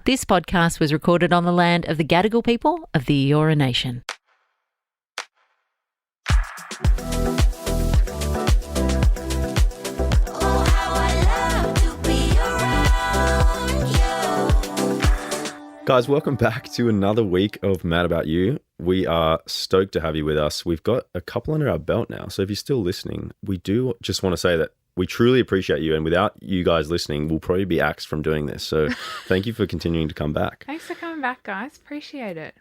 This podcast was recorded on the land of the Gadigal People of the Eora Nation. Guys, welcome back to another week of Mad About You. We are stoked to have you with us. We've got a couple under our belt now, so if you're still listening, we do just want to say that we truly appreciate you, and without you guys listening, we'll probably be axed from doing this. So thank you for continuing to come back. Thanks for coming back, guys. Appreciate it.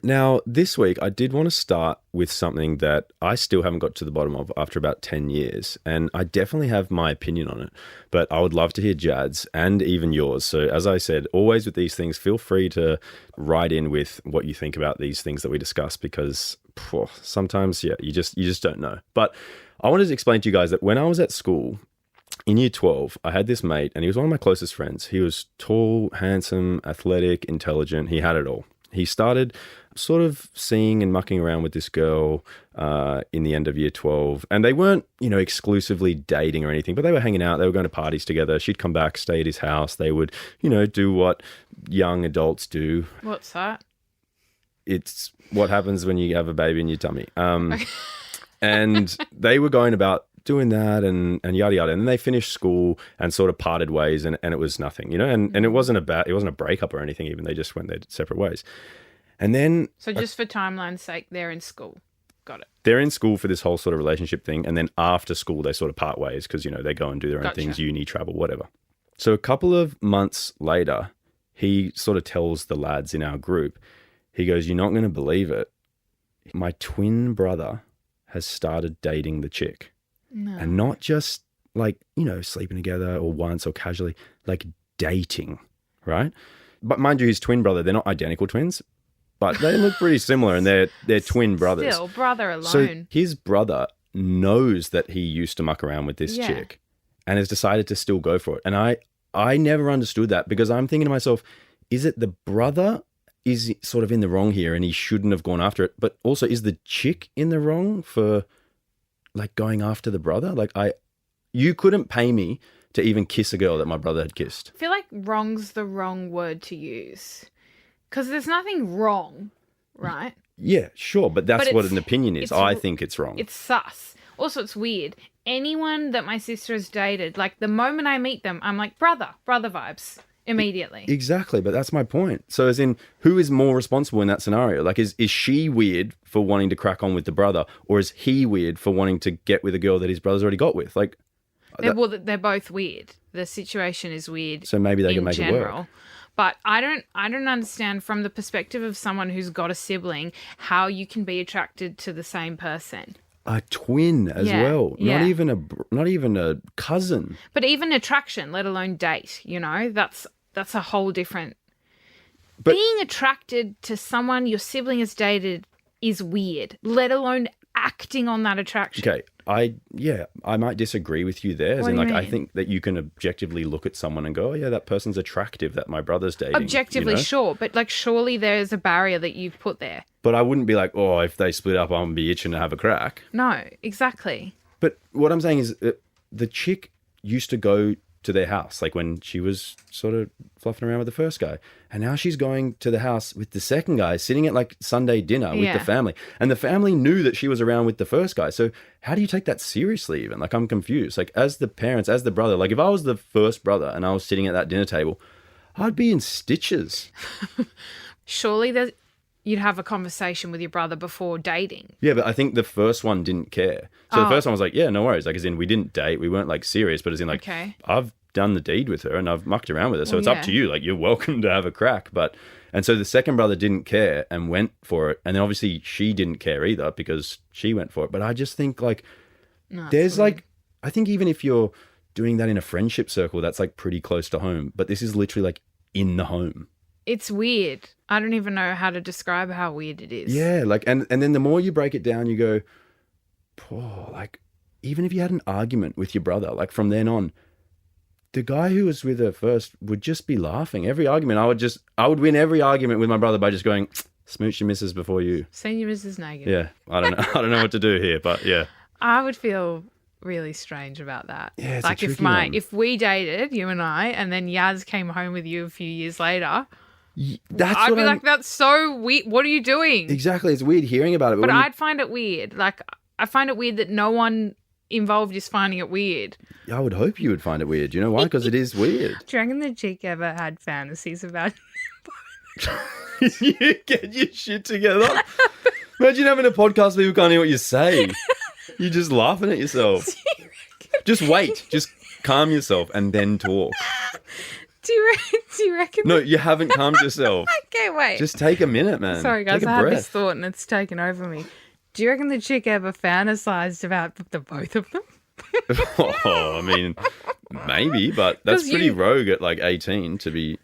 Now, this week, I did want to start with something that I still haven't got to the bottom of after about 10 years, and I definitely have my opinion on it, but I would love to hear Jad's and even yours. So as I said, always with these things, feel free to write in with what you think about these things that we discuss, because sometimes, you just don't know. But I wanted to explain to you guys that when I was at school, in year 12, I had this mate, and he was one of my closest friends. He was tall, handsome, athletic, intelligent. He had it all. He started sort of seeing and mucking around with this girl in the end of year 12. And they weren't, exclusively dating or anything, but they were hanging out. They were going to parties together. She'd come back, stay at his house. They would, do what young adults do. What's that? It's what happens when you have a baby in your tummy. And they were going about doing that and yada yada. And then they finished school and sort of parted ways, and it was nothing, and it wasn't a breakup or anything even. They just went their separate ways. And then So just for timeline's sake, they're in school. Got it. They're in school for this whole sort of relationship thing, and then after school they sort of part ways because they go and do their own things, uni, travel, whatever. So a couple of months later, he sort of tells the lads in our group, he goes, "You're not going to believe it. My twin brother has started dating the chick." No. And not just sleeping together or once or casually, like dating, right? But mind you, his twin brother, they're not identical twins, but they look pretty similar, and they're twin brothers. Still, brother alone. So his brother knows that he used to muck around with this chick and has decided to still go for it. And I never understood that, because I'm thinking to myself, is it the brother is sort of in the wrong here and he shouldn't have gone after it? But also, is the chick in the wrong for going after the brother? You couldn't pay me to even kiss a girl that my brother had kissed. I feel like wrong's the wrong word to use, because there's nothing wrong, right? Yeah, sure, but that's what an opinion is. I think it's wrong. It's sus. Also, it's weird. Anyone that my sister has dated, the moment I meet them, I'm like, brother vibes immediately. Exactly, but that's my point. So as in, who is more responsible in that scenario? Is she weird for wanting to crack on with the brother, or is he weird for wanting to get with a girl that his brother's already got with? They're both weird. The situation is weird. So maybe they can make it work. But I don't understand from the perspective of someone who's got a sibling how you can be attracted to the same person. A twin as well, not even a cousin. But even attraction, let alone date, that's a whole different. But being attracted to someone your sibling has dated is weird, let alone acting on that attraction. Okay, I might disagree with you there. As in, I think that you can objectively look at someone and go, "Oh yeah, that person's attractive that my brother's dating." Objectively, sure, but surely there's a barrier that you've put there. But I wouldn't be like, "Oh, if they split up, I'm be itching to have a crack." No, exactly. But what I'm saying is, the chick used to go to their house, when she was sort of fluffing around with the first guy. And now she's going to the house with the second guy, sitting at Sunday dinner with the family. And the family knew that she was around with the first guy. So how do you take that seriously even? I'm confused. As the parents, as the brother, if I was the first brother and I was sitting at that dinner table, I'd be in stitches. Surely you'd have a conversation with your brother before dating. Yeah, but I think the first one didn't care. So the first one was like, yeah, no worries. As in, we didn't date. We weren't serious, but as in okay. I've done the deed with her and I've mucked around with her. So it's up to you. You're welcome to have a crack. And so the second brother didn't care and went for it. And then obviously she didn't care either because she went for it. But I just think there's weird. I think even if you're doing that in a friendship circle, that's pretty close to home. But this is literally in the home. It's weird. I don't even know how to describe how weird it is. Yeah, and then the more you break it down, you go, even if you had an argument with your brother, from then on, the guy who was with her first would just be laughing. Every argument, I would win every argument with my brother by just going, smooch your missus before you. Senior Mrs. Nagin. Yeah, I don't know. I don't know what to do here, but yeah. I would feel really strange about that. Yeah, it's a tricky one. If we dated, you and I, and then Yaz came home with you a few years later, I'd be like, that's so weird. What are you doing? Exactly. It's weird hearing about it. But I'd find it weird. Like, I find it weird that no one involved is finding it weird. I would hope you would find it weird. You know why? Because it is weird. Do you reckon the chick ever had fantasies about You get your shit together. Imagine having a podcast where people can't hear what you say. You're just laughing at yourself. Just wait. Just calm yourself and then talk. Do you reckon? No, you haven't calmed yourself. Okay, wait. Just take a minute, man. Sorry, guys. Take a I had breath. this thought and it's taken over me. Do you reckon the chick ever fantasized about the both of them? I mean, maybe, but that's pretty rogue at like 18 to be.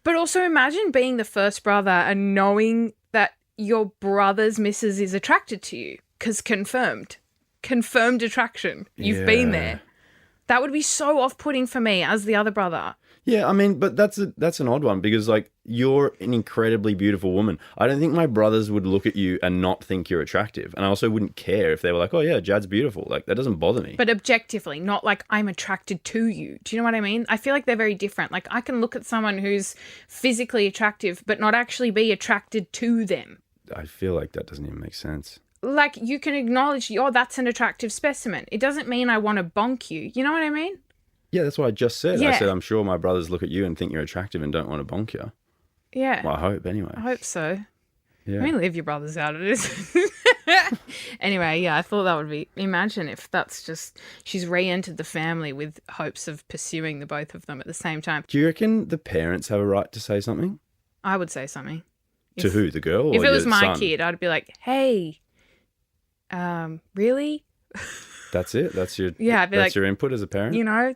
But also imagine being the first brother and knowing that your brother's missus is attracted to you. Because confirmed attraction. You've been there. That would be so off-putting for me as the other brother. Yeah, I mean, but that's an odd one because, like, you're an incredibly beautiful woman. I don't think my brothers would look at you and not think you're attractive. And I also wouldn't care if they were like, oh, yeah, Jad's beautiful. Like, that doesn't bother me. But objectively, not like I'm attracted to you. Do you know what I mean? I feel like they're very different. Like, I can look at someone who's physically attractive but not actually be attracted to them. I feel like that doesn't even make sense. Like, you can acknowledge, oh, that's an attractive specimen. It doesn't mean I want to bonk you. You know what I mean? Yeah, that's what I just said. Yeah. I said, I'm sure my brothers look at you and think you're attractive and don't want to bonk you. Yeah. Well, I hope, anyway. I hope so. Yeah. I mean, leave your brothers out of this. Anyway, yeah, I thought that would be... Imagine if that's just... She's re-entered the family with hopes of pursuing the both of them at the same time. Do you reckon the parents have a right to say something? I would say something. To who? The girl or if it was your my son? kid, I'd be like, hey, really? That's it? That's your Yeah, I'd be that's like, your input as a parent? you know,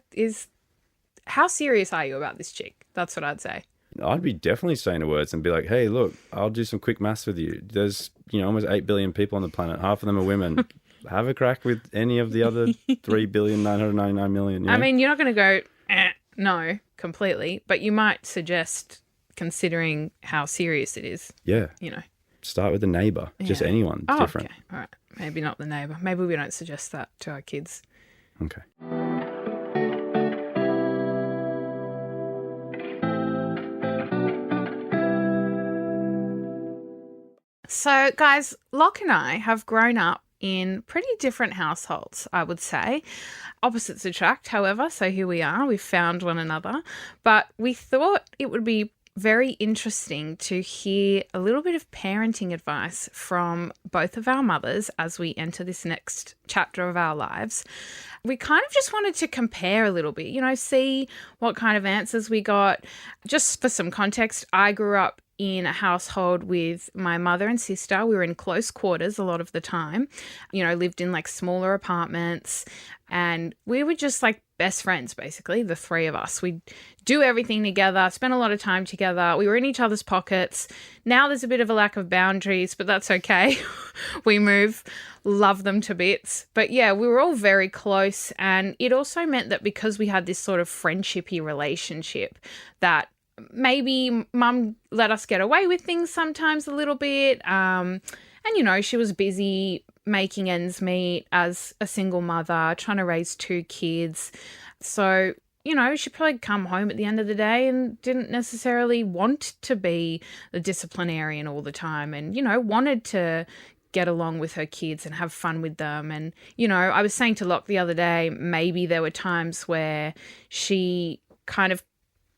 how serious are you about this chick? That's what I'd say. I'd be definitely saying the words and be like, hey, look, I'll do some quick maths with you. There's, almost 8 billion people on the planet. Half of them are women. Have a crack with any of the other 3,999,000,000. I mean, you're not going to go, no, completely. But you might suggest considering how serious it is. Yeah. Start with the neighbour. Just anyone. Oh, different. Okay. All right. Maybe not the neighbour. Maybe we don't suggest that to our kids. Okay. So, guys, Locke and I have grown up in pretty different households, I would say. Opposites attract, however, so here we are. We've found one another. But we thought it would be very interesting to hear a little bit of parenting advice from both of our mothers as we enter this next chapter of our lives. We kind of just wanted to compare a little bit, see what kind of answers we got. Just for some context, I grew up in a household with my mother and sister. We were in close quarters a lot of the time, lived in like smaller apartments, and we were just like best friends, basically, the three of us. We'd do everything together, spend a lot of time together. We were in each other's pockets. Now there's a bit of a lack of boundaries, but that's okay. We move, love them to bits. But yeah, we were all very close. And it also meant that because we had this sort of friendshipy relationship, that maybe mum let us get away with things sometimes a little bit. And, she was busy making ends meet as a single mother, trying to raise 2 kids. So, she'd probably come home at the end of the day and didn't necessarily want to be the disciplinarian all the time and, wanted to get along with her kids and have fun with them. And, I was saying to Locke the other day, maybe there were times where she kind of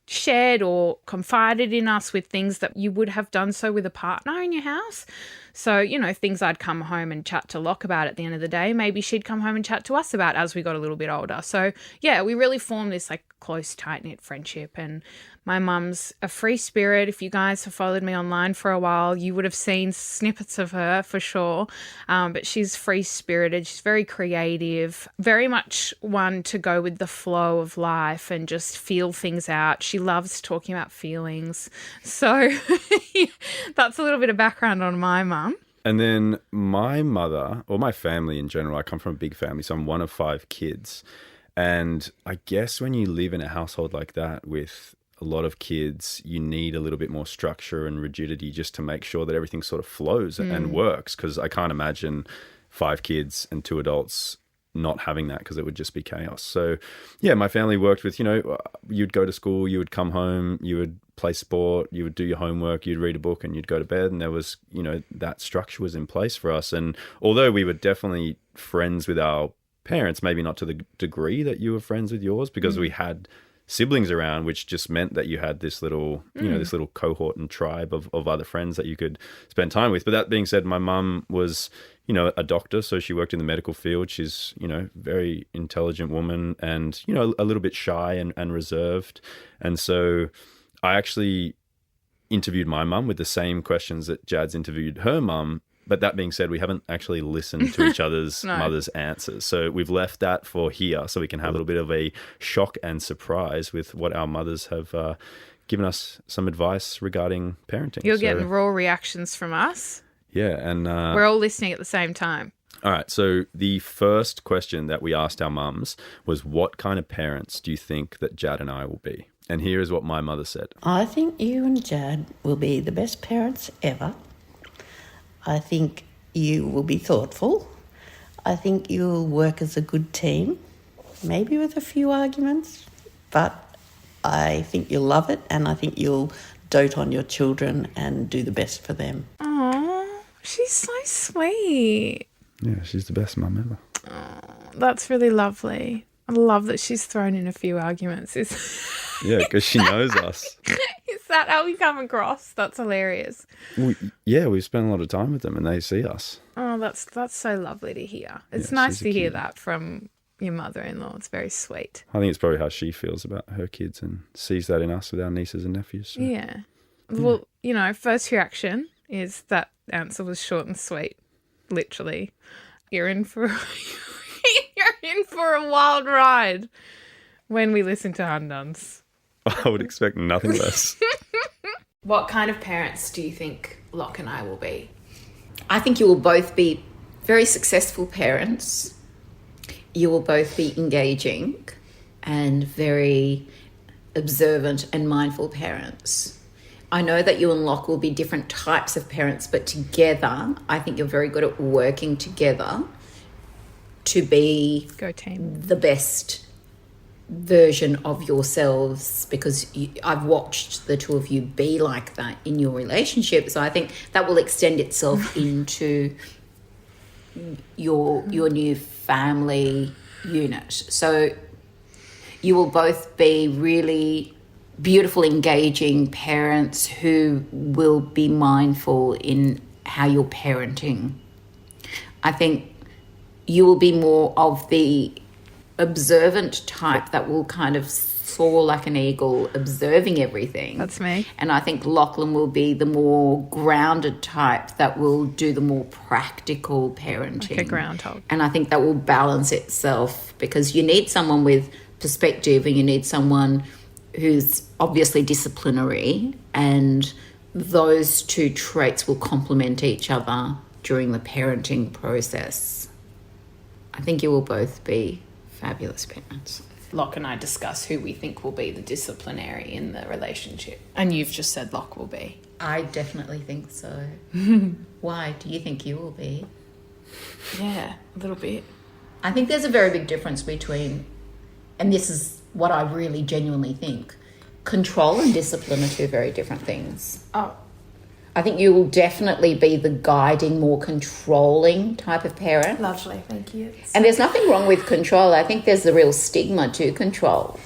shared or confided in us with things that you would have done so with a partner in your house. So, things I'd come home and chat to Locke about at the end of the day, maybe she'd come home and chat to us about as we got a little bit older. So, yeah, we really formed this like close, tight-knit friendship. And my mum's a free spirit. If you guys have followed me online for a while, you would have seen snippets of her for sure. But she's free-spirited. She's very creative, very much one to go with the flow of life and just feel things out. She loves talking about feelings. So that's a little bit of background on my mum. And then my mother, or my family in general, I come from a big family, so I'm one of 5 kids. And I guess when you live in a household like that with a lot of kids, you need a little bit more structure and rigidity just to make sure that everything sort of flows and works. Because I can't imagine 5 kids and 2 adults not having that because it would just be chaos. So, yeah, my family worked with, you'd go to school, you would come home, you would play sport, you would do your homework, you'd read a book and you'd go to bed. And there was, that structure was in place for us. And although we were definitely friends with our parents, maybe not to the degree that you were friends with yours, because we had siblings around, which just meant that you had this little, this little cohort and tribe of other friends that you could spend time with. But that being said, my mum was, a doctor, so she worked in the medical field. She's, very intelligent woman and, a little bit shy and reserved. And so I actually interviewed my mum with the same questions that Jad's interviewed her mum. But that being said, we haven't actually listened to each other's mother's answers. So we've left that for here so we can have a little bit of a shock and surprise with what our mothers have given us some advice regarding parenting. You're getting raw reactions from us. Yeah. And we're all listening at the same time. All right. So the first question that we asked our mums was, what kind of parents do you think that Jad and I will be? And here is what my mother said. I think you and Jad will be the best parents ever. I think you will be thoughtful. I think you'll work as a good team, maybe with a few arguments, but I think you'll love it and I think you'll dote on your children and do the best for them. Aww, she's so sweet. Yeah, she's the best mum ever. Oh, that's really lovely. I love that she's thrown in a few arguments. Yeah, because she knows us. Is that how we come across? That's hilarious. We spend a lot of time with them and they see us. Oh, that's so lovely to hear. It's nice to hear that from your mother-in-law. It's very sweet. I think it's probably how she feels about her kids and sees that in us with our nieces and nephews. So. Yeah. Well, first reaction is that answer was short and sweet. Literally. You're in for a wild ride when we listen to Hunduns. I would expect nothing less. What kind of parents do you think Locke and I will be? I think you will both be very successful parents. You will both be engaging and very observant and mindful parents. I know that you and Locke will be different types of parents, but together, I think you're very good at working together to be Go team. The best version of yourselves, because I've watched the two of you be like that in your relationship. So I think that will extend itself into your new family unit. So you will both be really beautiful, engaging parents who will be mindful in how you're parenting. I think you will be more of the observant type that will kind of soar like an eagle, observing everything. That's me. And I think Lachlan will be the more grounded type that will do the more practical parenting. Like a groundhog. And I think that will balance itself, because you need someone with perspective and you need someone who's obviously disciplinary, and those two traits will complement each other during the parenting process. I think you will both be fabulous parents. Locke and I discuss who we think will be the disciplinary in the relationship. And you've just said Locke will be. I definitely think so. Why do you think you will be? Yeah, a little bit. I think there's a very big difference between, and this is what I really genuinely think, control and discipline are two very different things. Oh. I think you will definitely be the guiding, more controlling type of parent. Lovely, thank you. And there's nothing wrong with control. I think there's a real stigma to control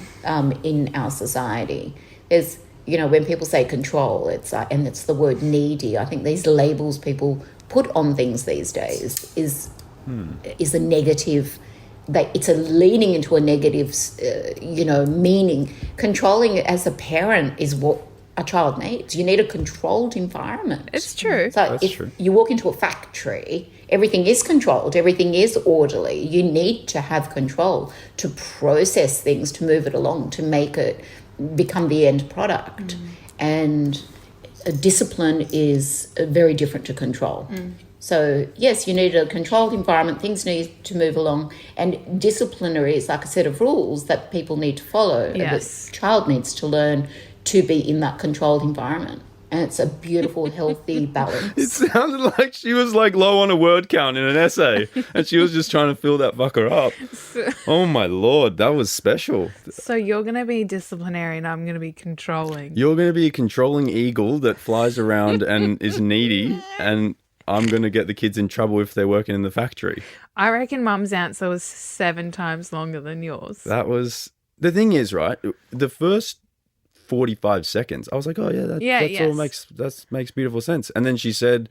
in our society. There's, when people say control, it's and it's the word needy. I think these labels people put on things these days is a negative. It's a leaning into a negative, meaning. Controlling as a parent is what a child needs. You need a controlled environment. It's true. So if you walk into a factory, everything is controlled, everything is orderly. You need to have control to process things, to move it along, to make it become the end product. And discipline is very different to control. So, yes, you need a controlled environment, things need to move along, and disciplinary is like a set of rules that people need to follow. Yes. The child needs to learn to be in that controlled environment. And it's a beautiful, healthy balance. It sounded like she was like low on a word count in an essay and she was just trying to fill that fucker up. Oh my Lord, that was special. So you're going to be disciplinary and I'm going to be controlling. You're going to be a controlling eagle that flies around and is needy, and I'm going to get the kids in trouble if they're working in the factory. I reckon Mum's answer was 7 times longer than yours. That was... The thing is, right, the first 45 seconds, I was like, oh, yeah, all makes beautiful sense. And then she said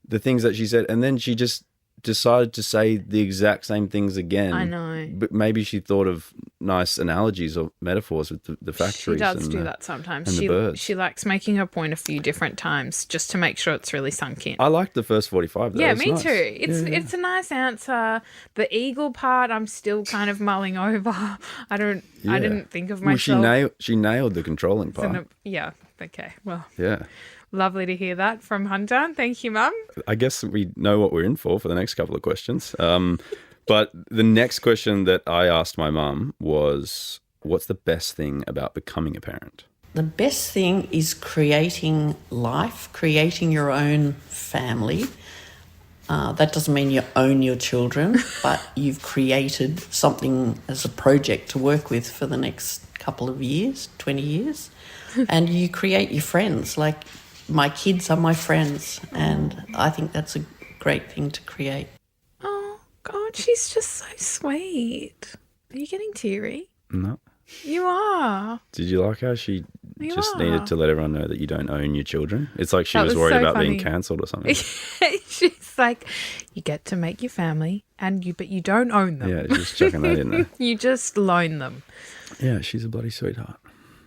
the things that she said, and then she just decided to say the exact same things again. I know. But maybe she thought of nice analogies or metaphors with the factories. She does do that sometimes. And the birds. She likes making her point a few different times just to make sure it's really sunk in. I liked the first 45 though. Yeah, It's me nice. too. It's a nice answer. The eagle part, I'm still kind of mulling over. I didn't think of myself. Well, she nailed the controlling part. Yeah. Okay. Well. Yeah. Lovely to hear that from Hunter. Thank you, Mum. I guess we know what we're in for the next couple of questions. But the next question that I asked my mum was, what's the best thing about becoming a parent? The best thing is creating life, creating your own family. That doesn't mean you own your children, but you've created something as a project to work with for the next couple of years, 20 years. And you create your friends. Like, my kids are my friends, and I think that's a great thing to create. Oh, God, she's just so sweet. Are you getting teary? No. You are. Did you like how she needed to let everyone know that you don't own your children? It's like she was worried so about funny. being cancelled or something. She's like, you get to make your family, but you don't own them. Yeah, just chucking that in there. You just loan them. Yeah, she's a bloody sweetheart.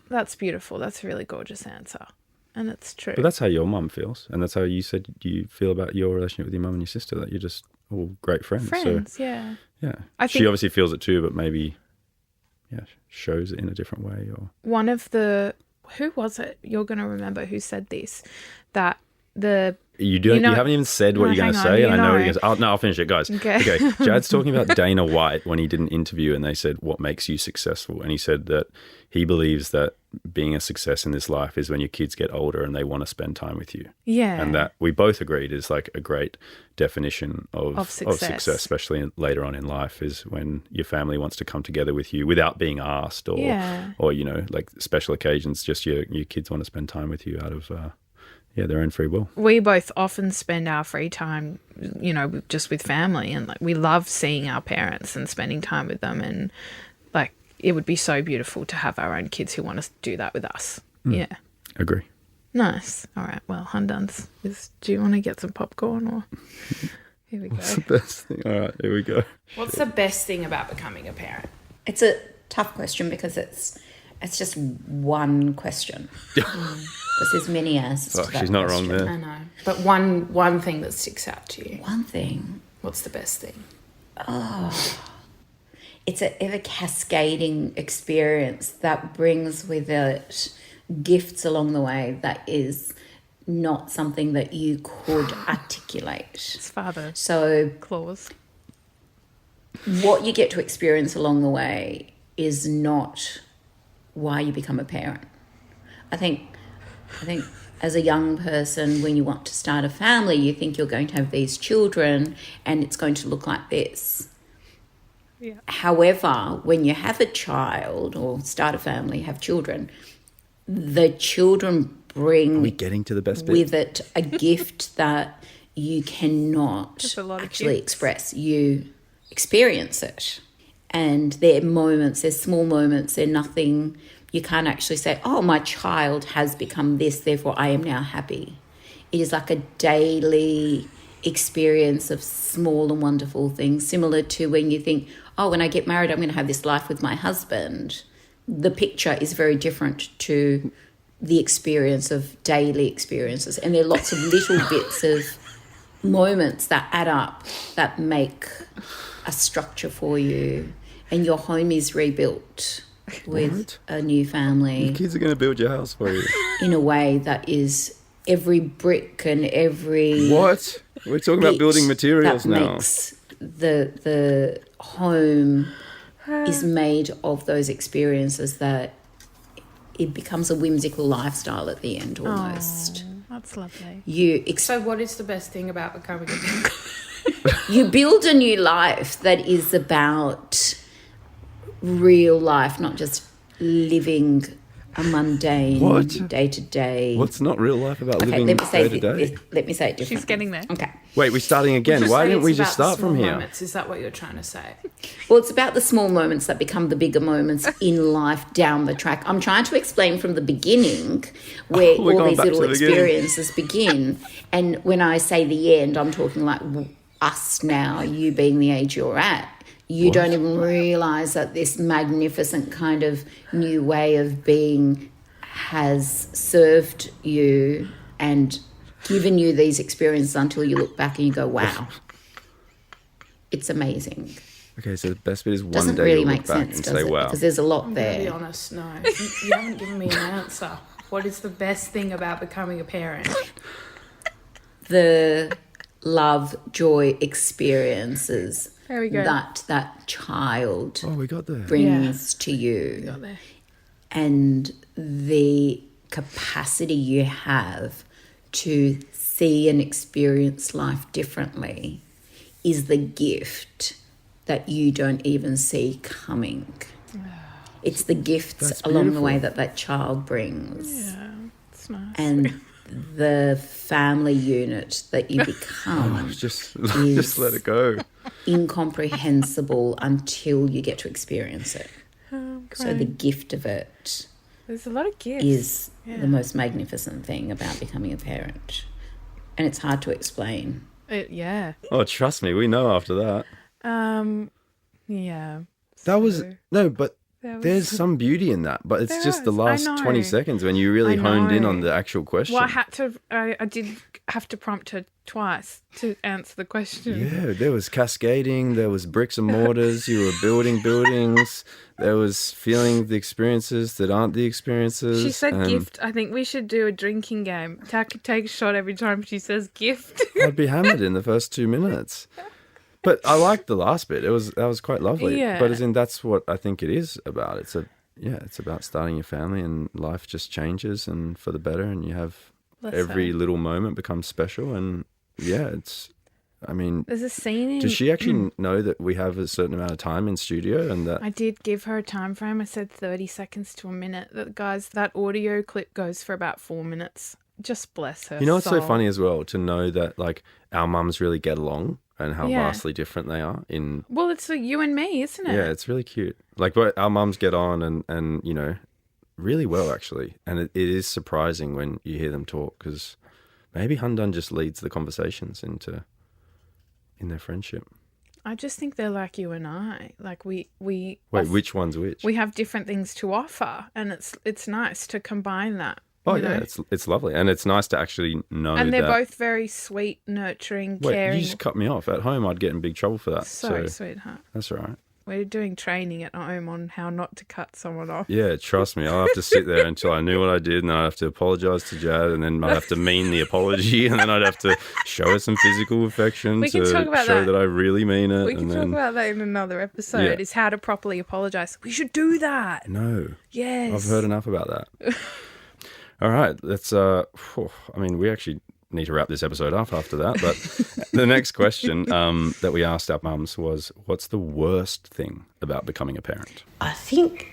That's beautiful. That's a really gorgeous answer. And it's true. But that's how your mum feels. And that's how you said you feel about your relationship with your mum and your sister, that you're just all great friends. Friends, so, yeah. Yeah. She obviously feels it too, but maybe, shows it in a different way. Or one of who was it? You're going to remember who said this, that You haven't even said what you're going to say, and I know what you're going to say. I'll finish it, guys. Okay. Jad's talking about Dana White when he did an interview, and they said, what makes you successful? And he said that he believes that being a success in this life is when your kids get older and they want to spend time with you. Yeah. And that we both agreed is like a great definition of success, especially later on in life, is when your family wants to come together with you without being asked or like special occasions, just your kids want to spend time with you out of their own free will. We both often spend our free time, just with family, and like we love seeing our parents and spending time with them, and like it would be so beautiful to have our own kids who want to do that with us. Yeah. Agree. Nice. All right. Well, Hunduns, do you want to get some popcorn or? Here we go. What's the best thing? All right, here we go. What's the best thing about becoming a parent? It's a tough question because it's just one question. Because there's many answers to that she's not question. wrong there. I know. But one thing that sticks out to you. One thing. What's the best thing? It's an ever cascading experience that brings with it gifts along the way that is not something that you could articulate. It's father So clause. what you get to experience along the way is not why you become a parent. I think as a young person, when you want to start a family, you think you're going to have these children and it's going to look like this. Yeah. However, when you have a child or start a family, have children, the children bring Are we getting to the best bit? with it a gift that you cannot That's a lot of actually gifts. express. You experience it. And there are moments, there's small moments, they're nothing, you can't actually say, oh, my child has become this, therefore I am now happy. It is like a daily experience of small and wonderful things, similar to when you think, oh, when I get married, I'm going to have this life with my husband. The picture is very different to the experience of daily experiences. And there are lots of little bits of moments that add up that make a structure for you. And your home is rebuilt with a new family. Your kids are going to build your house for you. In a way that is every brick and every... What? We're talking about building materials that now. Makes the home is made of those experiences that it becomes a whimsical lifestyle at the end almost. That's lovely. So what is the best thing about becoming a parent? You build a new life that is about real life, not just living a mundane day-to-day. What's not real life about living day to day? Let me say it differently. She's getting there. Okay. Wait, we're starting again. Why didn't we just start from here? Moments. Is that what you're trying to say? Well, it's about the small moments that become the bigger moments in life down the track. I'm trying to explain from the beginning where all these little experiences begin. And when I say the end, I'm talking like us now, you being the age you're at. You don't even realise that this magnificent kind of new way of being has served you and given you these experiences until you look back and you go, wow, it's amazing. Okay, so the best bit is one Doesn't day really you'll make look back sense, and does say, it? wow. Because there's a lot I'm there. going to be honest, no. You haven't given me an answer. What is the best thing about becoming a parent? The love, joy experiences There we go. that child Oh, we got there. brings to you. Got there. And the capacity you have to see and experience life differently is the gift that you don't even see coming. It's the gifts That's along the way beautiful. that child brings. Yeah, it's nice. And the family unit that you become Just let it go. incomprehensible until you get to experience it. So the gift of it There's a lot of gifts. is the most magnificent thing about becoming a parent. And it's hard to explain. Yeah. Oh, trust me, we know after that. Yeah. That was So- no, but There there's was- some beauty in that. But it's There just the was, I last know. 20 seconds when you really I honed in know. on the actual question. Well, I did have to prompt her twice to answer the question. Yeah, there was cascading, there was bricks and mortars, you were building buildings, there was feeling the experiences that aren't the experiences. She said and gift. I think we should do a drinking game. Take a shot every time she says gift. I'd be hammered in the first 2 minutes. But I liked the last bit. That was quite lovely. Yeah. But as in, that's what I think it is about. It's about starting your family, and life just changes and for the better, and you have Bless every her. little moment becomes special. And I mean, There's a scene in... does she actually know that we have a certain amount of time in studio and that? I did give her a time frame. I said 30 seconds to a minute. That audio clip goes for about 4 minutes. Just bless her. You know, it's so soul. funny as well to know that like our mums really get along and how Yeah. vastly different they are in. Well, it's like you and me, isn't it? Yeah, it's really cute. Like our mums get on and you know, really well actually. And it is surprising when you hear them talk because maybe Hundan just leads the conversations in their friendship. I just think they're like you and I. Like we Wait, which one's which? we have different things to offer, and it's nice to combine that. Oh you yeah, know? it's lovely, and it's nice to actually know And they're that. both very sweet, nurturing, Wait, caring. you just cut me off. At home, I'd get in big trouble for that. Sorry, so sweetheart. that's all right. We're doing training at home on how not to cut someone off. Yeah, trust me. I'll have to sit there until I knew what I did, and then I'd have to apologise to Jad, and then I'd have to mean the apology, and then I'd have to show her some physical affection We to can talk about show that. that I really mean it. We can and talk then, about that in another episode. Yeah. Is how to properly apologise. We should do that. No, Yes. I've heard enough about that. All right, let's. I mean, we actually need to wrap this episode up after that. But the next question that we asked our mums was, "What's the worst thing about becoming a parent?" I think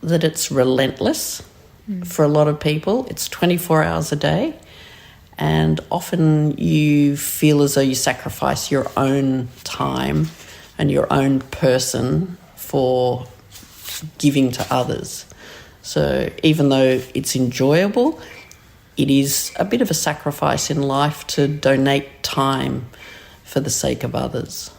that it's relentless for a lot of people. It's 24 hours a day, and often you feel as though you sacrifice your own time and your own person for giving to others. So even though it's enjoyable, it is a bit of a sacrifice in life to donate time for the sake of others.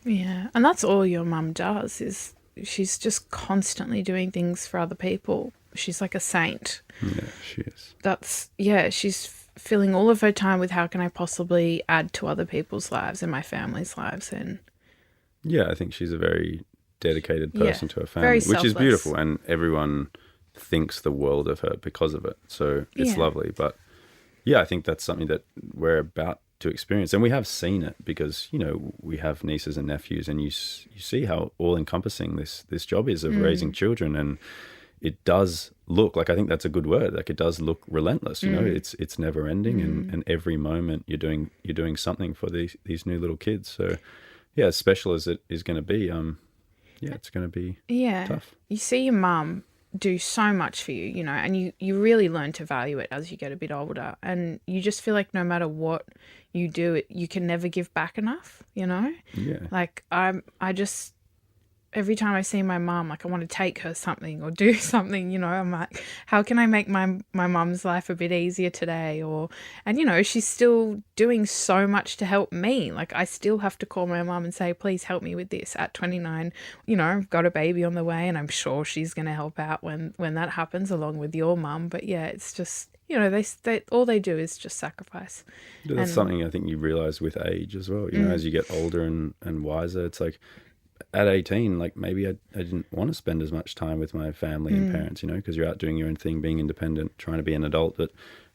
Yeah, and that's all your mum does. Is she's just constantly doing things for other people. She's like a saint. Yeah, she is. She's filling all of her time with how can I possibly add to other people's lives and my family's lives. And Yeah, I think she's a very dedicated person to her family, very which is selfless. beautiful, and everyone thinks the world of her because of it. So it's Yeah. lovely. But yeah, I think that's something that we're about to experience, and we have seen it because, you know, we have nieces and nephews, and you see how all encompassing this job is of raising children, and it does look like, I think that's a good word, like it does look relentless, you know, it's never ending, and every moment you're doing something for these new little kids. So yeah, as special as it is going to be, it's going to be tough. You see your mum do so much for you, you know, and you really learn to value it as you get a bit older, and you just feel like no matter what you do, you can never give back enough, you know. Like I just, every time I see my mum, like I want to take her something or do something, you know. I'm like, how can I make my mum's life a bit easier today? And you know, she's still doing so much to help me. Like I still have to call my mum and say, please help me with this at 29. You know, I've got a baby on the way, and I'm sure she's going to help out when that happens, along with your mum. But yeah, it's just, you know, they all they do is just sacrifice. That's something I think you realise with age as well. You know, as you get older and wiser, it's like, at 18, like maybe I didn't want to spend as much time with my family and parents, you know, because you're out doing your own thing, being independent, trying to be an adult. But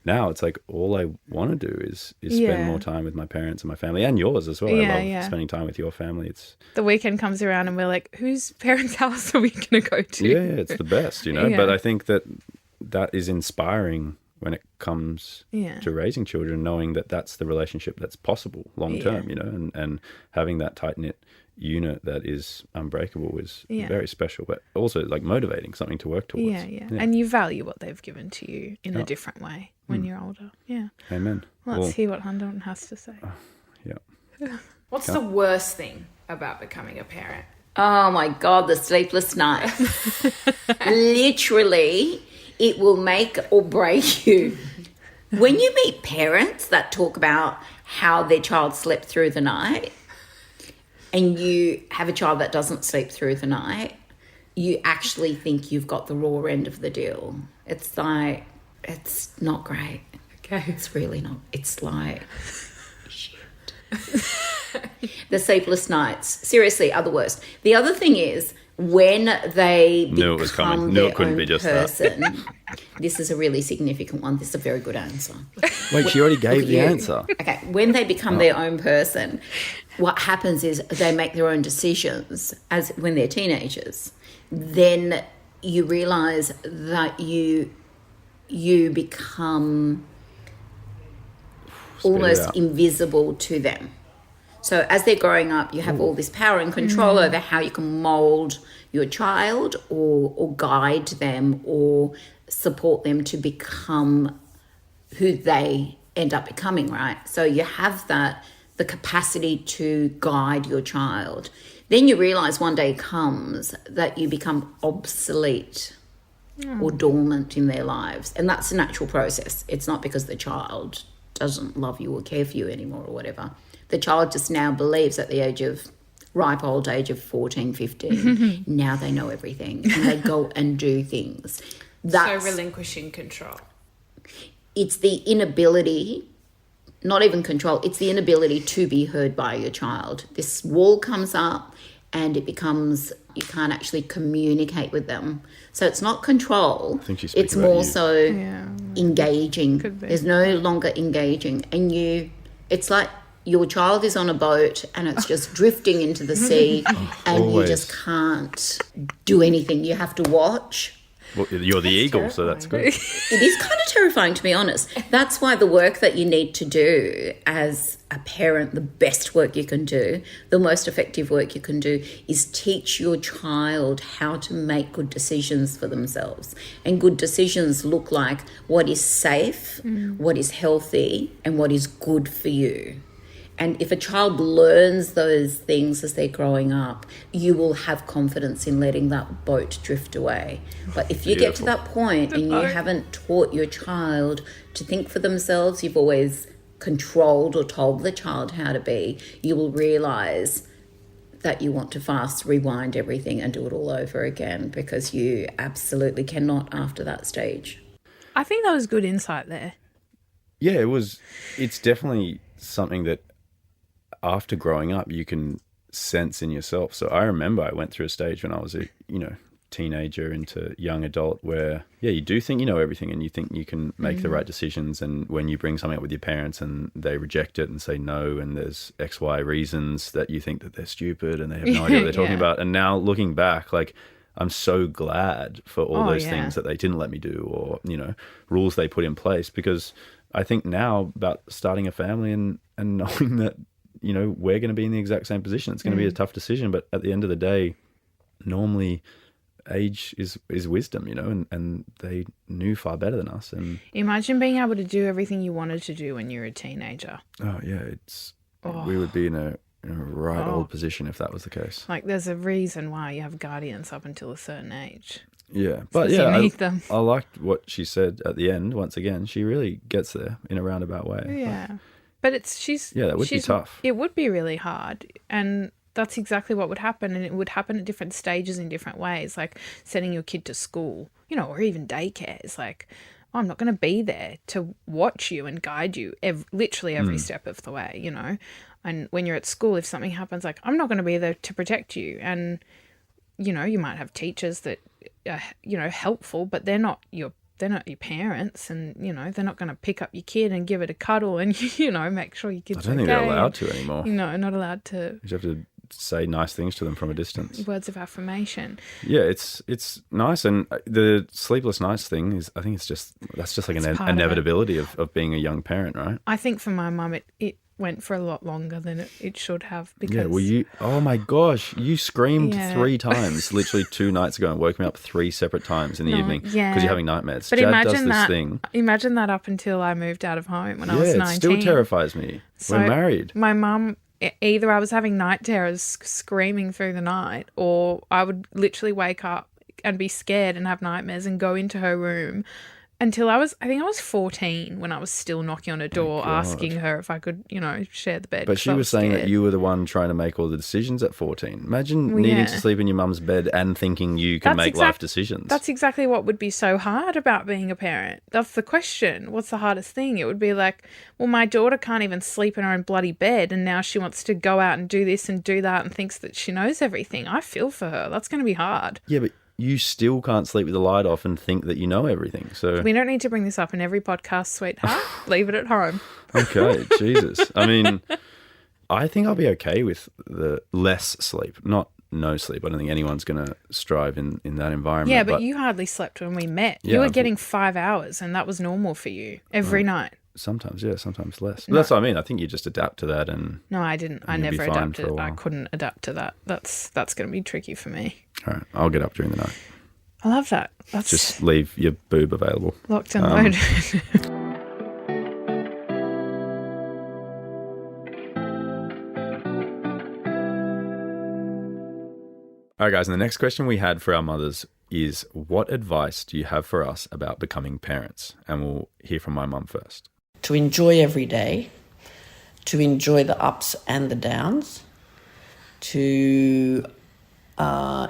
now it's like all I want to do is spend more time with my parents and my family, and yours as well. I love spending time with your family. It's the weekend comes around and we're like, whose parents' house are we going to go to? Yeah, it's the best, you know. But I think that is inspiring when it comes to raising children, knowing that that's the relationship that's possible long term, you know, and having that tight knit unit that is unbreakable is very special, but also like motivating, something to work towards. And you value what they've given to you in a different way when you're older. Amen. Let's hear what Bardon has to say. What's the worst thing about becoming a parent? Oh my God, the sleepless nights. Literally, it will make or break you. When you meet parents that talk about how their child slept through the night, and you have a child that doesn't sleep through the night, you actually think you've got the raw end of the deal. It's like, it's not great. Okay. It's really not. It's like, shit. The sleepless nights, seriously, are the worst. The other thing is, when they knew it was coming. Knew it couldn't be just person, this is a really significant one. This is a very good answer. Wait, she already gave the answer. Okay, when they become their own person, what happens is they make their own decisions as when they're teenagers. Then you realise that you become almost invisible to them. So as they're growing up, you have all this power and control over how you can mould your child or guide them or support them to become who they end up becoming, right? So you have the capacity to guide your child. Then you realise one day comes that you become obsolete or dormant in their lives. And that's a natural process. It's not because the child doesn't love you or care for you anymore or whatever. The child just now believes at the ripe old age of 14, 15, now they know everything and they go and do things. So relinquishing control. It's the inability, not even control, it's the inability to be heard by your child. This wall comes up and it becomes, you can't actually communicate with them. So it's not control. I think she's it's more so engaging. There's no longer engaging. And it's like your child is on a boat and it's just drifting into the sea and you just can't do anything. You have to watch. Well, you're the eagle, terrifying. So that's good. It is kind of terrifying, to be honest. That's why the work that you need to do as a parent, the best work you can do, the most effective work you can do, is teach your child how to make good decisions for themselves. And good decisions look like what is safe, what is healthy, and what is good for you. And if a child learns those things as they're growing up, you will have confidence in letting that boat drift away. But if you get to that point and you haven't taught your child to think for themselves, you've always controlled or told the child how to be, you will realise that you want to fast rewind everything and do it all over again, because you absolutely cannot after that stage. I think that was good insight there. Yeah, it was. It's definitely something that after growing up, you can sense in yourself. So I remember I went through a stage when I was a, teenager into young adult where, you do think you know everything and you think you can make the right decisions. And when you bring something up with your parents and they reject it and say no, and there's X, Y reasons that you think that they're stupid and they have no idea what they're talking about. And now looking back, like, I'm so glad for all those yeah. things that they didn't let me do, or, you know, rules they put in place, because I think now about starting a family and knowing that, you know, we're going to be in the exact same position. It's going to be a tough decision, but at the end of the day, normally age is wisdom, you know, and they knew far better than us. And Imagine being able to do everything you wanted to do when you were a teenager. oh yeah, we would be in a right old position if that was the case. Like, there's a reason why you have guardians up until a certain age. Yeah, but 'cause yeah, you need them. I liked what she said at the end. Once again, she really gets there in a roundabout way. Yeah. But that would be tough. It would be really hard. And that's exactly what would happen. And it would happen at different stages in different ways, like sending your kid to school, you know, or even daycare. It's like, oh, I'm not going to be there to watch you and guide you literally every step of the way, you know. And when you're at school, if something happens, like, I'm not going to be there to protect you. And, you know, you might have teachers that are, you know, helpful, but they're not your parents, and, you know, they're not going to pick up your kid and give it a cuddle and, you know, make sure your kid's okay. I don't think they're allowed to anymore. No, not allowed to. You have to say nice things to them from a distance. Words of affirmation. Yeah, it's nice. And the sleepless nights thing is, I think that's just like an inevitability of being a young parent, right? I think for my mum, it went for a lot longer than it should have, because... Yeah, well, oh my gosh, you screamed 3 times literally 2 nights ago and woke me up 3 separate times in the evening because you're having nightmares. But Jad does this thing. Imagine that up until I moved out of home when I was 19. Yeah, it still terrifies me. So we're married. My mum, either I was having night terrors screaming through the night, or I would literally wake up and be scared and have nightmares and go into her room until I think I was 14 when I was still knocking on her door asking her if I could, you know, share the bed. But she was saying that you were the one trying to make all the decisions at 14. Imagine needing to sleep in your mum's bed and thinking you can make life decisions. That's exactly what would be so hard about being a parent. That's the question. What's the hardest thing? It would be like, well, my daughter can't even sleep in her own bloody bed, and now she wants to go out and do this and do that and thinks that she knows everything. I feel for her. That's going to be hard. Yeah, but you still can't sleep with the light off and think that you know everything. So we don't need to bring this up in every podcast, sweetheart. Leave it at home. Okay, Jesus. I mean, I think I'll be okay with the less sleep, not no sleep. I don't think anyone's going to strive in that environment. Yeah, but you hardly slept when we met. Yeah, you were getting 5 hours, and that was normal for you every night. Sometimes, yeah, sometimes less. But that's what I mean. I think you just adapt to that. And no, I didn't. I never adapted. I couldn't adapt to that. That's going to be tricky for me. All right, I'll get up during the night. I love that. That's just leave your boob available. Locked and loaded. All right, guys, and the next question we had for our mothers is, what advice do you have for us about becoming parents? And we'll hear from my mum first. To enjoy every day, to enjoy the ups and the downs, to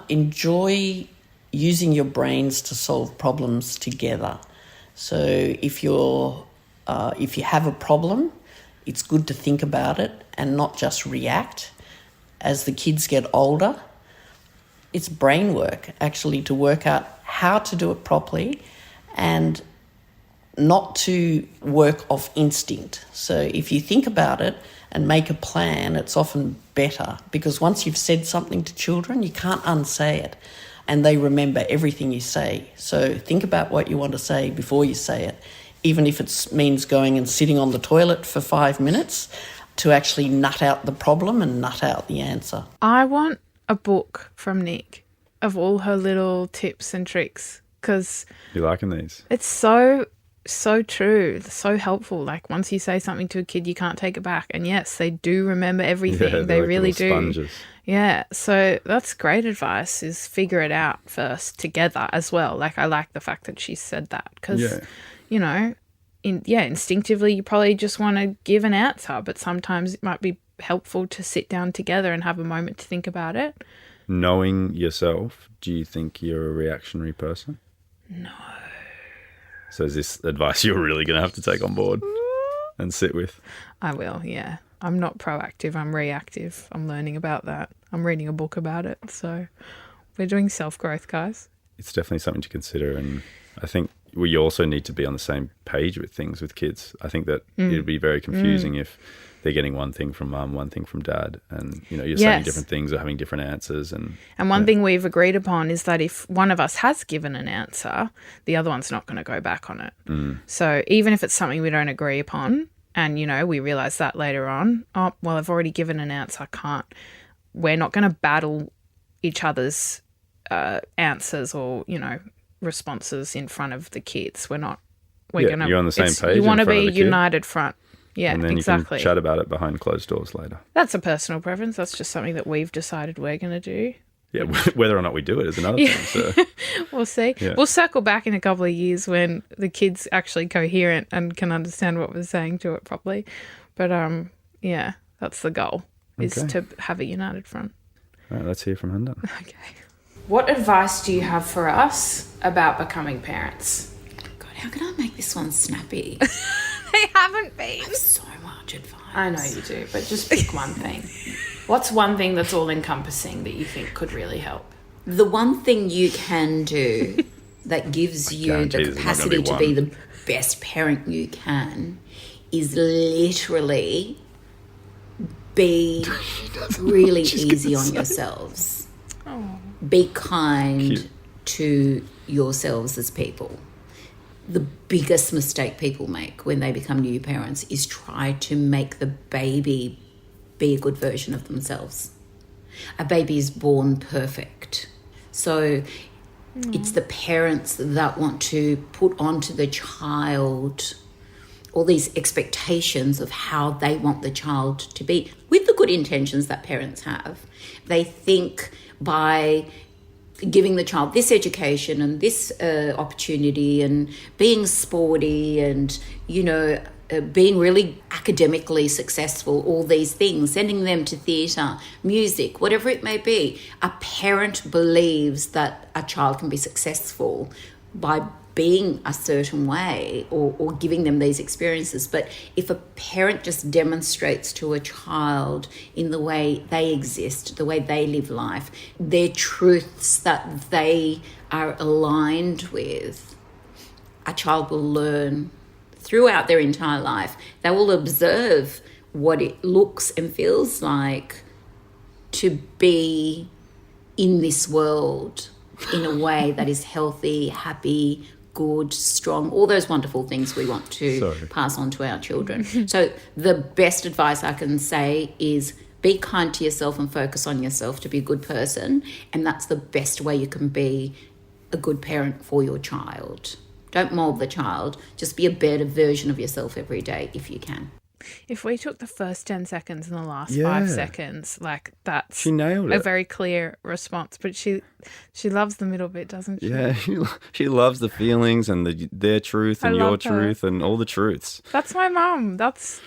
enjoy using your brains to solve problems together. So if you have a problem, it's good to think about it and not just react. As the kids get older, it's brain work actually to work out how to do it properly and not to work off instinct. So if you think about it and make a plan, it's often better, because once you've said something to children, you can't unsay it, and they remember everything you say. So think about what you want to say before you say it, even if it means going and sitting on the toilet for 5 minutes to actually nut out the problem and nut out the answer. I want a book from Nick of all her little tips and tricks, because you liking these? It's so true, so helpful. Like, once you say something to a kid, you can't take it back, and yes, they do remember everything. Yeah, they like really do. Sponges. Yeah, so that's great advice, is figure it out first together as well. Like, I like the fact that she said that, because you know, instinctively you probably just want to give an answer, but sometimes it might be helpful to sit down together and have a moment to think about it. Knowing yourself, do you think you're a reactionary person? No. So is this advice you're really going to have to take on board and sit with? I will, yeah. I'm not proactive, I'm reactive. I'm learning about that. I'm reading a book about it. So we're doing self-growth, guys. It's definitely something to consider. And I think we also need to be on the same page with things with kids. I think that it'd be very confusing if they're getting one thing from mum, one thing from dad, and you're saying different things or having different answers. And one thing we've agreed upon is that if one of us has given an answer, the other one's not going to go back on it. So even if it's something we don't agree upon, and we realise that later on, oh well, I've already given an answer, I can't. We're not going to battle each other's answers or responses in front of the kids. We're not. We're gonna. You're on the same page. You want to be a united front. Yeah, and then exactly. You can chat about it behind closed doors later. That's a personal preference. That's just something that we've decided we're going to do. Yeah, whether or not we do it is another thing. So. We'll see. Yeah. We'll circle back in a couple of years when the kid's actually coherent and can understand what we're saying to it properly. But yeah, that's the goal, is to have a united front. All right, let's hear from Hunter. Okay. What advice do you have for us about becoming parents? God, how can I make this one snappy? They haven't been. I have so much advice. I know you do, but just pick one thing. What's one thing that's all-encompassing that you think could really help? The one thing you can do that gives you the capacity to be the best parent you can is literally be really easy on yourselves. Be kind to yourselves as people. The biggest mistake people make when they become new parents is try to make the baby be a good version of themselves. A baby is born perfect. So it's the parents that want to put onto the child all these expectations of how they want the child to be, with the good intentions that parents have. They think by giving the child this education and this opportunity and being sporty and, being really academically successful, all these things, sending them to theatre, music, whatever it may be, a parent believes that a child can be successful by being a certain way or giving them these experiences. But if a parent just demonstrates to a child in the way they exist, the way they live life, their truths that they are aligned with, a child will learn throughout their entire life. They will observe what it looks and feels like to be in this world in a way that is healthy, happy, good, strong, all those wonderful things we want to pass on to our children. So the best advice I can say is be kind to yourself and focus on yourself to be a good person, and that's the best way you can be a good parent for your child. Don't mould the child, just be a better version of yourself every day if you can. If we took the first 10 seconds and the last 5 seconds, that's she nailed it. A very clear response. But she loves the middle bit, doesn't she? Yeah, she loves the feelings and their truth and your truth and all the truths. That's my mum. That's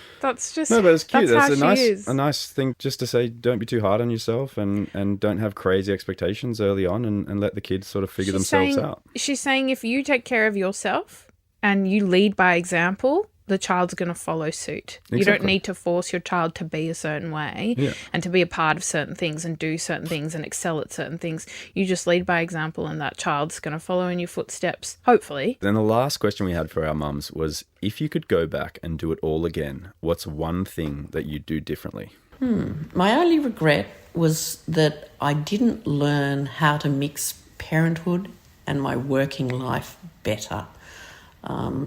just no, but it's cute. That's a nice thing just to say. Don't be too hard on yourself and don't have crazy expectations early on and let the kids sort of figure themselves out. She's saying if you take care of yourself and you lead by example, the child's going to follow suit. Exactly. You don't need to force your child to be a certain way and to be a part of certain things and do certain things and excel at certain things. You just lead by example and that child's going to follow in your footsteps, hopefully. Then the last question we had for our mums was, if you could go back and do it all again, what's one thing that you'd do differently? My only regret was that I didn't learn how to mix parenthood and my working life better.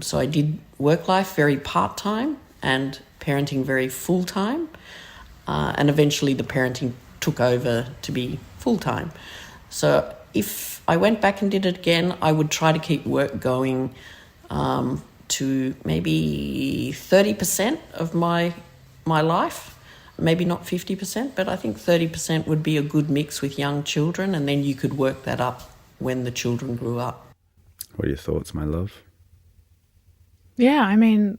So I did work life very part-time and parenting very full-time. And eventually the parenting took over to be full-time. So if I went back and did it again, I would try to keep work going to maybe 30% of my life. Maybe not 50%, but I think 30% would be a good mix with young children, and then you could work that up when the children grew up. What are your thoughts, my love? Yeah, I mean,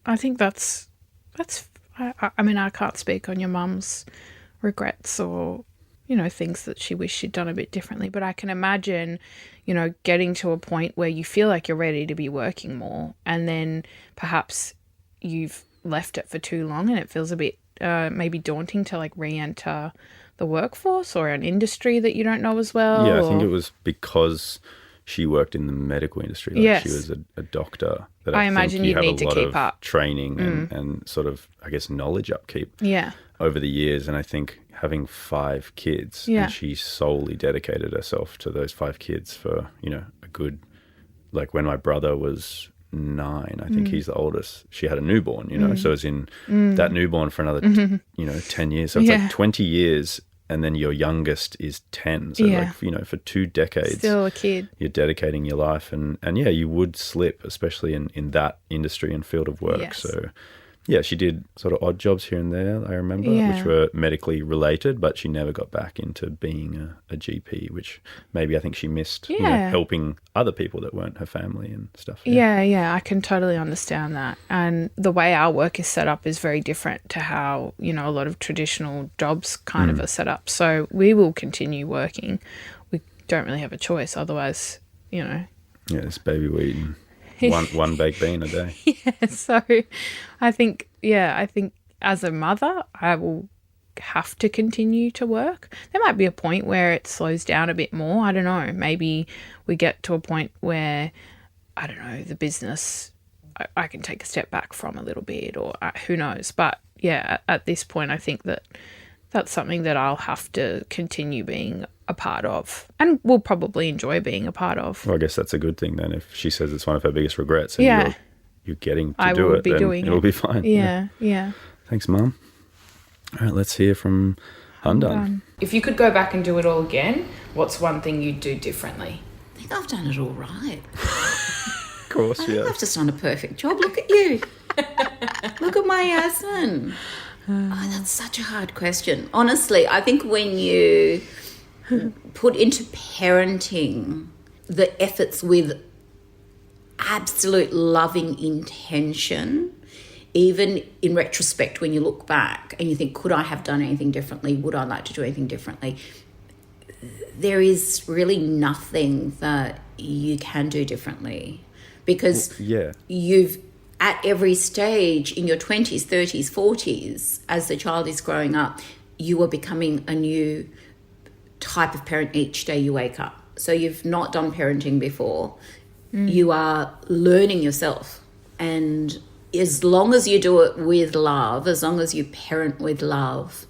I think that's. I mean, I can't speak on your mum's regrets or, things that she wished she'd done a bit differently. But I can imagine, getting to a point where you feel like you're ready to be working more, and then perhaps you've left it for too long, and it feels a bit maybe daunting to re-enter the workforce or an industry that you don't know as well. Yeah, I think it was because she worked in the medical industry. Like Yes. she was a doctor. That I think imagine you you'd have need to a lot keep of up. training and sort of, I guess, knowledge upkeep Yeah. over the years. And I think having 5 kids, Yeah. and she solely dedicated herself to those 5 kids for, a good, like when my brother was 9, I think he's the oldest, she had a newborn, so it's in that newborn for another, 10 years. So it's Yeah. like 20 years, and then your youngest is 10. So Yeah. like, for 2 decades, Still a kid. you're dedicating your life. And yeah, you would slip, especially in that industry and field of work. Yes. So yeah, she did sort of odd jobs here and there, I remember, Yeah. which were medically related, but she never got back into being a GP, which maybe I think she missed, Yeah. helping other people that weren't her family and stuff. Yeah, I can totally understand that. And the way our work is set up is very different to how, a lot of traditional jobs kind of are set up. So we will continue working. We don't really have a choice. Otherwise, Yeah, it's baby wheat and one baked bean a day. So I think as a mother, I will have to continue to work. There might be a point where it slows down a bit more. I don't know. Maybe we get to a point where, I don't know, the business, I can take a step back from a little bit, or who knows. But yeah, at this point, I think that's something that I'll have to continue being a part of, and will probably enjoy being a part of. Well, I guess that's a good thing then. If she says it's one of her biggest regrets and Yeah. you're getting to I do will it, be then doing it'll it. be fine. Yeah. Thanks, Mum. All right, let's hear from Handan. If you could go back and do it all again, what's one thing you'd do differently? I think I've done it all right. Of course, yeah. I've just done a perfect job. Look at you. Look at my Yasmin. Oh, that's such a hard question. Honestly, I think when you put into parenting the efforts with absolute loving intention, even in retrospect, when you look back and you think, could I have done anything differently? Would I like to do anything differently? There is really nothing that you can do differently, because you've, at every stage in your 20s, 30s, 40s, as the child is growing up, you are becoming a new type of parent each day you wake up. So you've not done parenting before. You are learning yourself. And as long as you do it with love, as long as you parent with love,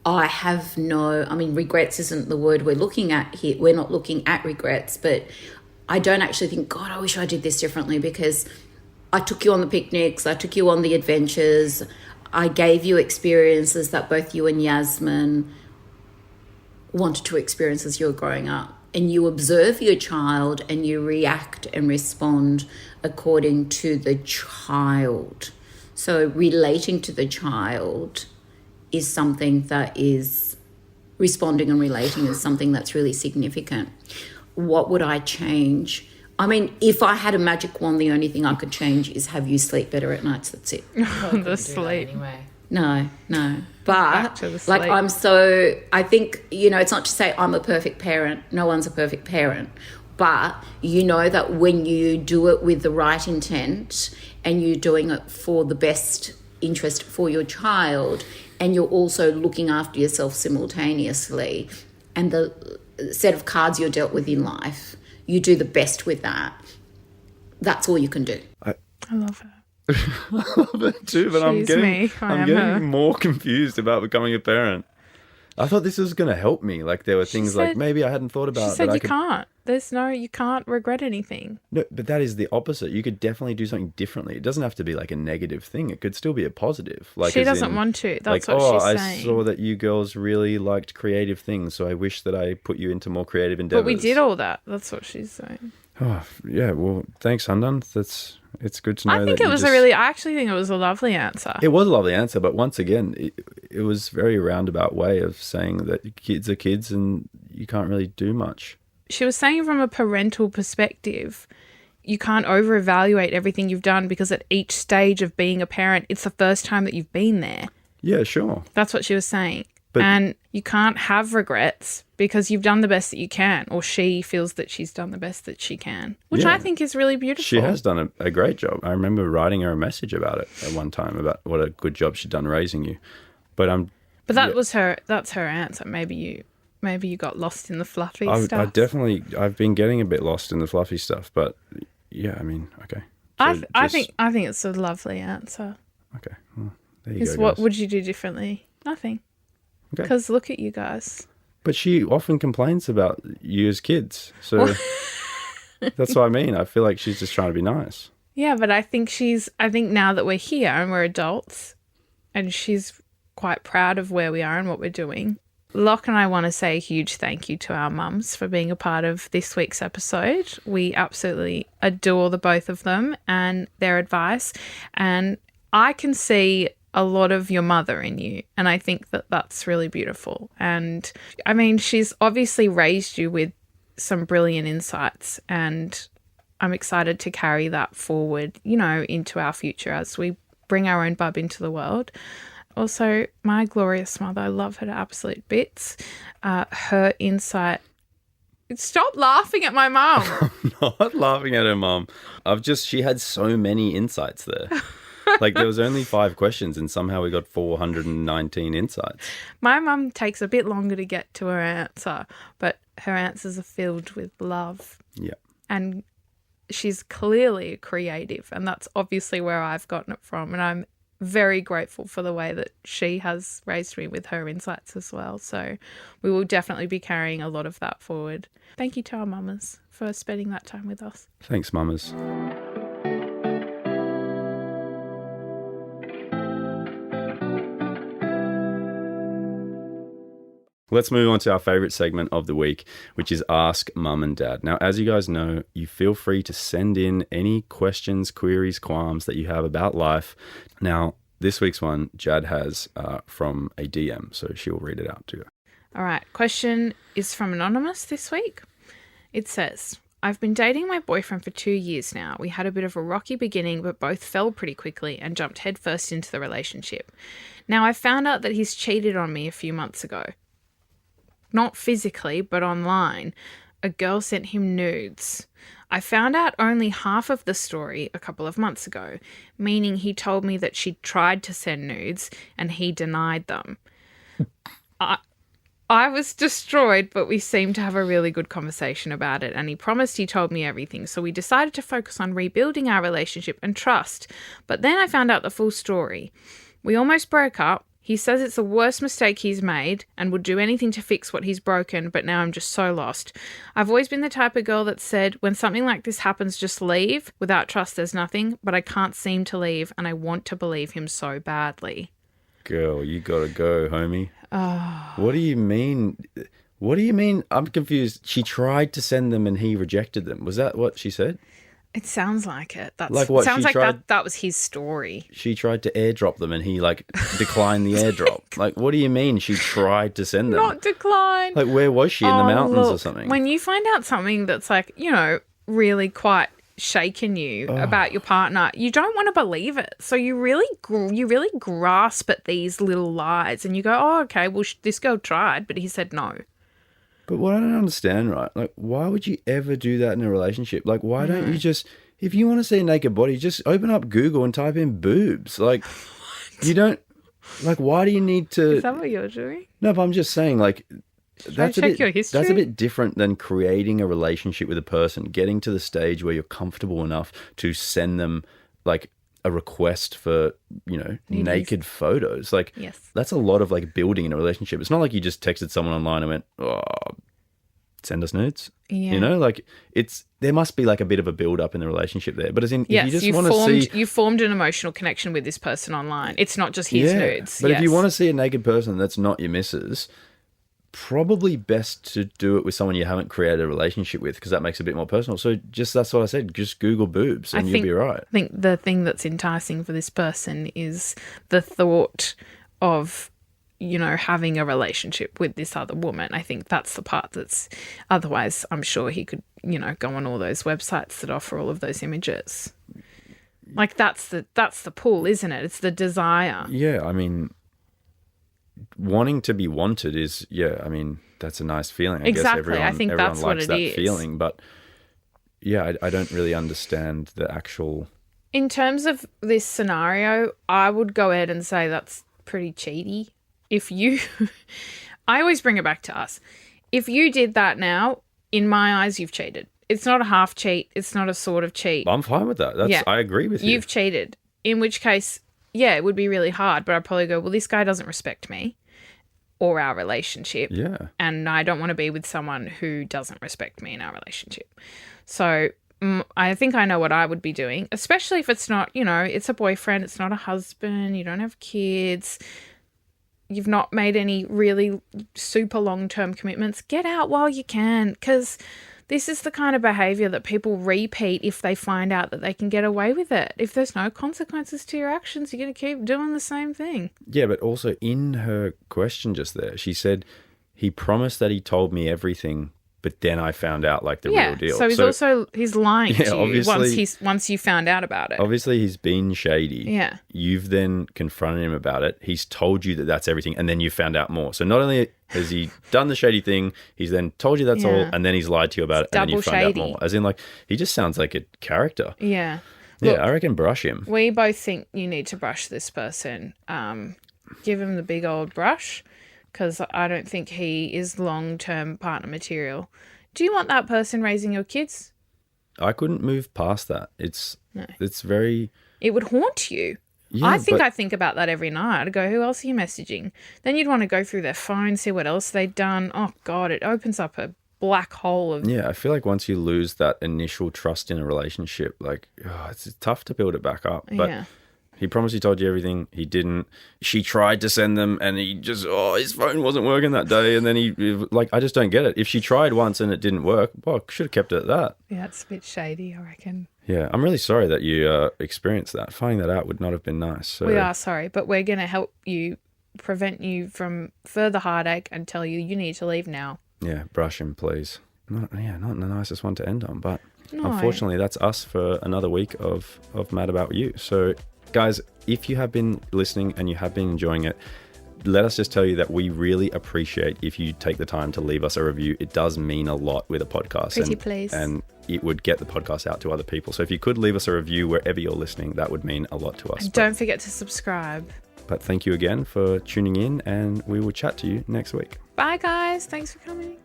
regrets isn't the word we're looking at here. We're not looking at regrets, but I don't actually think, God, I wish I did this differently, because I took you on the picnics, I took you on the adventures, I gave you experiences that both you and Yasmin wanted to experience as you were growing up. And you observe your child and you react and respond according to the child. So relating to the child is something that is, responding and relating is something that's really significant. What would I change? I mean, if I had a magic wand, the only thing I could change is have you sleep better at nights. That's it. The sleep. Anyway. No. Back But to the like, sleep. I think, it's not to say I'm a perfect parent. No one's a perfect parent. But you know that when you do it with the right intent and you're doing it for the best interest for your child, and you're also looking after yourself simultaneously, and the set of cards you're dealt with in life, you do the best with that. That's all you can do. I love her. I love it too, but I'm She's getting, me. I I'm am getting her. more confused about becoming a parent. I thought this was going to help me. Like there were things like said- maybe I hadn't thought about. She said that I you could, can't. You can't regret anything. No, but that is the opposite. You could definitely do something differently. It doesn't have to be like a negative thing. It could still be a positive. Like She as doesn't in, want to. That's like, what she's I saying. saw that you girls really liked creative things, so I wish that I put you into more creative endeavors. But we did all that. That's what she's saying. Oh, yeah. Well, thanks, Handan. It's good to know. I think that it you was just- I actually think it was a lovely answer. It was a lovely answer, but once again, it was a very roundabout way of saying that kids are kids and you can't really do much. She was saying from a parental perspective, you can't over-evaluate everything you've done, because at each stage of being a parent, it's the first time that you've been there. Yeah, sure. That's what she was saying. But- and you can't have regrets because you've done the best that you can, or she feels that she's done the best that she can, which Yeah. I think is really beautiful. She has done a great job. I remember writing her a message about it at one time, about what a good job she'd done raising you. But But that's her answer. Maybe you maybe you got lost in the fluffy I stuff. I've been getting a bit lost in the fluffy stuff, but yeah, I mean, okay. So I think it's a lovely answer. Okay, well, there you Is go, what guys. would you do differently? Nothing. Okay. Because look at you guys. But she often complains about you as kids, so that's what I mean. I feel like she's just trying to be nice. Yeah, but I think now that we're here and we're adults and she's quite proud of where we are and what we're doing. Locke and I want to say a huge thank you to our mums for being a part of this week's episode. We absolutely adore the both of them and their advice. And I can see a lot of your mother in you. And I think that that's really beautiful. And I mean, she's obviously raised you with some brilliant insights, and I'm excited to carry that forward, into our future as we bring our own bub into the world. Also, my glorious mother, I love her to absolute bits. Her insight. Stop laughing at my mum. I'm not laughing at her mum. She had so many insights there. Like, there was only 5 questions and somehow we got 419 insights. My mum takes a bit longer to get to her answer, but her answers are filled with love. Yeah. And she's clearly creative, and that's obviously where I've gotten it from. And I'm very grateful for the way that she has raised me with her insights as well. So we will definitely be carrying a lot of that forward. Thank you to our mamas for spending that time with us. Thanks, mamas. Let's move on to our favourite segment of the week, which is Ask Mum and Dad. Now, as you guys know, you feel free to send in any questions, queries, qualms that you have about life. Now, this week's one, Jad has from a DM, so she'll read it out to you. All right. Question is from Anonymous this week. It says, I've been dating my boyfriend for 2 years now. We had a bit of a rocky beginning, but both fell pretty quickly and jumped headfirst into the relationship. Now, I found out that he's cheated on me a few months ago. Not physically, but online. A girl sent him nudes. I found out only half of the story a couple of months ago, meaning he told me that she tried to send nudes and he denied them. I was destroyed, but we seemed to have a really good conversation about it, and he promised he told me everything, so we decided to focus on rebuilding our relationship and trust. But then I found out the full story. We almost broke up. He says it's the worst mistake he's made and would do anything to fix what he's broken, but now I'm just so lost. I've always been the type of girl that said, when something like this happens, just leave. Without trust, there's nothing, but I can't seem to leave, and I want to believe him so badly. Girl, you gotta go, homie. What do you mean? What do you mean? I'm confused. She tried to send them and he rejected them. Was that what she said? It sounds like it. Like what? Sounds She like tried- that was his story. She tried to airdrop them and he declined the airdrop. Like, what do you mean she tried to send them? Not decline. Like, where was she? In the mountains or look, something? When you find out something that's really quite shaken you about your partner, you don't want to believe it. So you really grasp at these little lies and you go, oh, okay, well, this girl tried, but he said no. But what I don't understand, right? Like, why would you ever do that in a relationship? Like, why don't you just, if you want to see a naked body, just open up Google and type in boobs. Like, you don't, like, why do you need to? Is that what you're doing? No, but I'm just saying, like, that's your history? That's a bit different than creating a relationship with a person, getting to the stage where you're comfortable enough to send them, like, a request for, naked photos. Like, yes. That's a lot of, like, building in a relationship. It's not like you just texted someone online and went, oh, send us nudes. Yeah. Like, there must be, like, a bit of a build up in the relationship there. But as in, Yes, if you just want to see, you formed an emotional connection with this person online. It's not just his nudes. But yes. if you want to see a naked person that's not your missus, probably best to do it with someone you haven't created a relationship with, because that makes it a bit more personal. So that's what I said. Just Google boobs and you'll be right. I think the thing that's enticing for this person is the thought of, having a relationship with this other woman. I think that's the part that's, otherwise I'm sure he could, go on all those websites that offer all of those images. Like that's the pull, isn't it? It's the desire. Yeah, I mean, wanting to be wanted is, that's a nice feeling. Exactly. I guess I think everyone that's what likes it that is. feeling, but yeah, I don't really understand the actual. In terms of this scenario, I would go ahead and say that's pretty cheaty. I always bring it back to us. if you did that now, in my eyes, you've cheated. It's not a half cheat. It's not a sort of cheat. I'm fine with that. I agree with you. You've cheated. In which case, yeah, it would be really hard. But I'd probably go, well, this guy doesn't respect me or our relationship. Yeah. And I don't want to be with someone who doesn't respect me in our relationship. So I think I know what I would be doing, especially if it's not, it's a boyfriend, it's not a husband, you don't have kids, you've not made any really super long-term commitments. Get out while you can, because this is the kind of behaviour that people repeat if they find out that they can get away with it. If there's no consequences to your actions, you're going to keep doing the same thing. Yeah, but also in her question just there, she said, he promised that he told me everything, but then I found out like the real deal. So he's lying to you once you found out about it. Obviously, he's been shady. Yeah. You've then confronted him about it. He's told you that that's everything, and then you found out more. So not only has he done the shady thing, he's then told you that's all, and then he's lied to you about it, and then you found out more. As in, like, he just sounds like a character. Yeah. Yeah, Look, I reckon brush him. We both think you need to brush this person. Give him the big old brush, because I don't think he is long-term partner material. Do you want that person raising your kids? I couldn't move past that. It's very... It would haunt you. Yeah, I think about that every night. I'd go, who else are you messaging? Then you'd want to go through their phone, see what else they'd done. Oh, God, it opens up a black hole of... Yeah, I feel like once you lose that initial trust in a relationship, like, it's tough to build it back up. But yeah. He promised he told you everything. He didn't. She tried to send them and he just, his phone wasn't working that day. And then I just don't get it. If she tried once and it didn't work, well, should have kept it at that. Yeah, it's a bit shady, I reckon. Yeah, I'm really sorry that you experienced that. Finding that out would not have been nice. So. We are sorry, but we're going to help you, prevent you from further heartache and tell you need to leave now. Yeah, brush him, please. Not the nicest one to end on, but unfortunately that's us for another week of Mad About You. So, guys, if you have been listening and you have been enjoying it, let us just tell you that we really appreciate if you take the time to leave us a review. It does mean a lot with a podcast. Pretty please. And it would get the podcast out to other people. So if you could leave us a review wherever you're listening, that would mean a lot to us. And don't forget to subscribe. But thank you again for tuning in, and we will chat to you next week. Bye, guys. Thanks for coming.